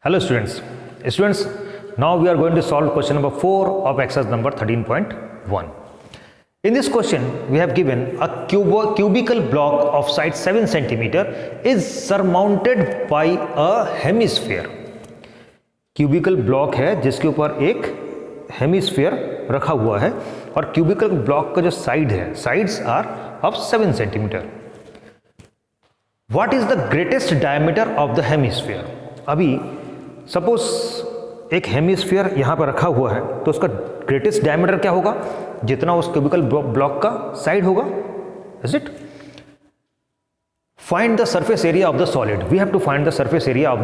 Hello students. Now we are going to solve question number 4 of exercise number 13.1. In this question, we have given a cubical block of side 7 centimeter is surmounted by a hemisphere. Cubical block है जिसके ऊपर एक hemisphere रखा हुआ है और cubical block का जो साइड है, sides are of 7 centimeter. What is the greatest diameter of the hemisphere? अभी सपोज एक हेमिस्फीयर यहाँ पर रखा हुआ है तो उसका ग्रेटेस्ट डायमीटर क्या होगा? जितना उस क्यूबिकल ब्लॉक का साइड होगा. Is it? Find the surface area of the solid. We have to find the surface area of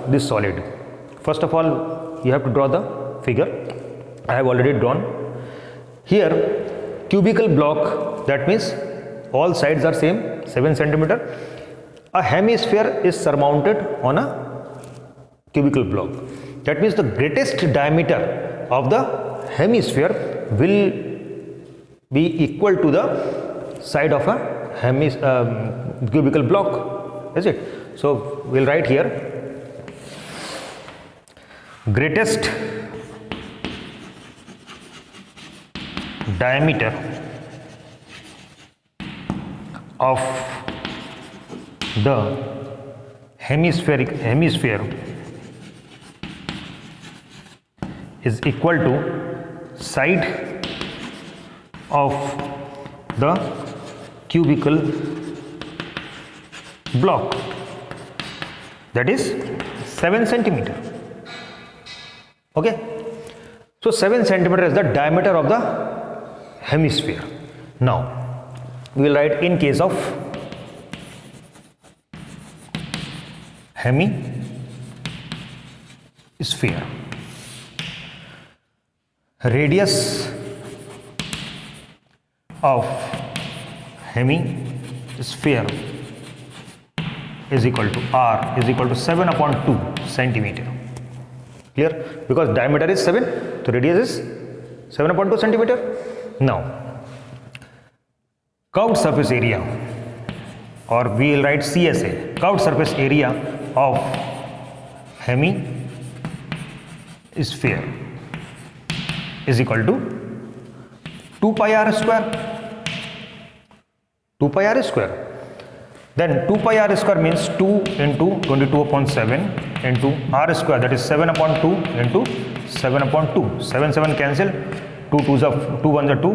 this solid. First of all you have to draw the figure. I have already drawn here cubical block, that means all sides are same 7 centimeter. A hemisphere is surmounted on a cubical block. That means the greatest diameter of the hemisphere will be equal to the side of a cubical block. Is it? So we'll write here greatest diameter of the hemisphere is equal to side of the cubical block, that is 7 centimeter. Okay, so 7 centimeter is the diameter of the hemisphere. Now we will write in case of hemisphere, radius of hemisphere is equal to r is equal to 7/2 centimeter. Clear? Because diameter is 7, so radius is 7/2 centimeter. Now curved surface area, or we will write CSA, curved surface area of hemisphere is equal to 2 pi r square. 2 pi r square. Then 2 pi r square means 2 into 22/7 into r square, that is 7/2 into 7/2. 7 cancel. 2 1s are 2,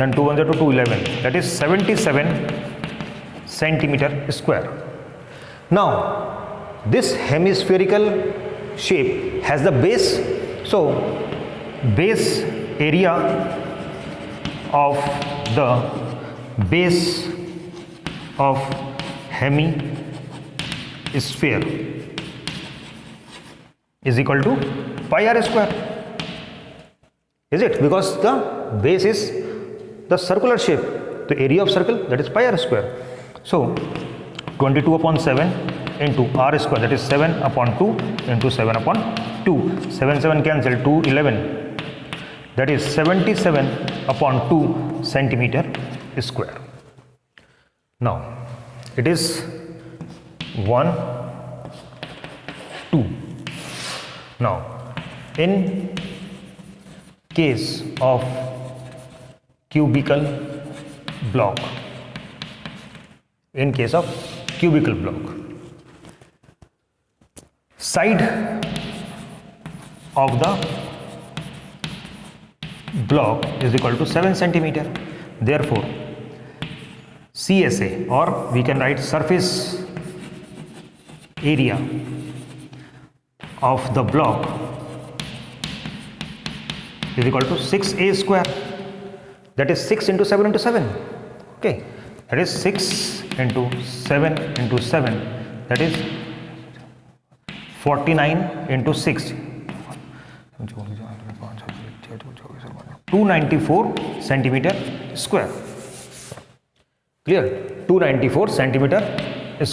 then 2 1s are 2, 11. That is 77 centimeter square. Now this hemispherical shape has the base, so base area of the base of hemisphere is equal to pi r square. Is it? Because the base is the circular shape, the area of circle, that is pi r square. So 22/7 into r square, that is 7/2 into 7/2. 7 cancel, 2 11, that is 77/2 centimeter square. Now it is 1 2. Now in case of cubical block, in case of cubical block, side of the block is equal to 7 centimeter. Therefore CSA, or we can write surface area of the block is equal to 6a square, that is 6 into 7 into 7. Okay, that is 6 into 7 into 7, that is 49 into 6, 294 centimeter square. Clear? 294 centimeter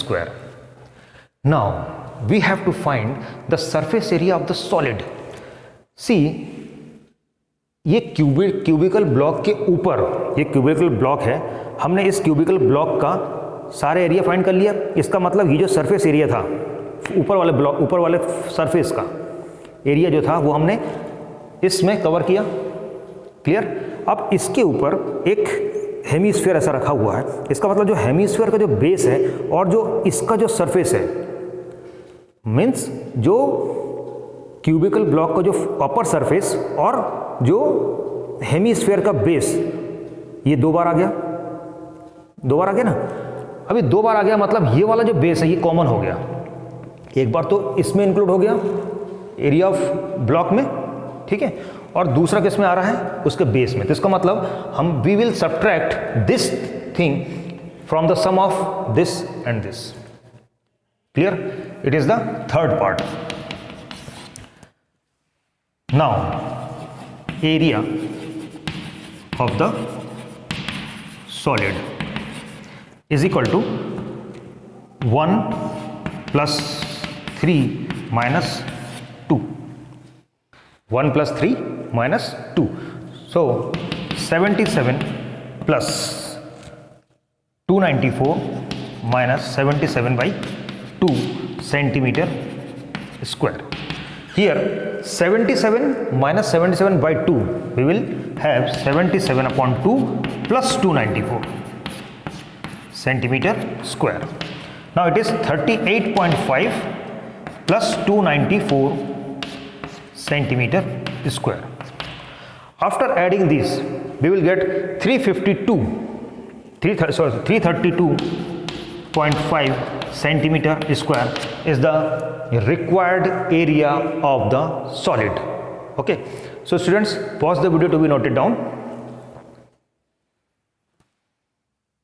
square. Now we have to find the surface area of the solid. See, ये cubical block के ऊपर ये cubical block है, हमने इस cubicle block का सारे area find कर लिया. इसका मतलब ये जो सरफेस एरिया था ऊपर वाले सरफेस का एरिया जो था वो हमने इसमें कवर किया। क्लियर। अब इसके ऊपर एक हेमीस्फीयर ऐसा रखा हुआ है। इसका मतलब जो हेमीस्फीयर का जो बेस है और जो इसका जो सरफेस है, मीन्स जो क्यूबिकल ब्लॉक का जो अपर सरफेस और जो हेमीस्फीयर का बेस, ये 2 बार आ गया, 2 बार आ गया ना। अभी 2 बार आ गया मतलब ये वाला जो बेस है ये कॉमन हो गया। एक बार तो इसमें इंक्लूड हो गया एरिया ऑफ ब्लॉक में, ठीक है, और दूसरा किस में आ रहा है, उसके बेस में। तो इसका मतलब हम we will subtract this thing from the sum of this and this. Clear. It is the third part. Now area of the solid is equal to 1 plus 3 minus 2. 1 plus 3 minus 2. So 77 plus 294 minus 77 by 2 centimeter square. Here 77 minus 77 by 2, we will have 77 upon 2 plus 294 centimeter square. Now it is 38.5 plus 294 centimeter square. After adding these, we will get 332.5 centimeter square is the required area of the solid. Okay. So students, pause the video to be noted down.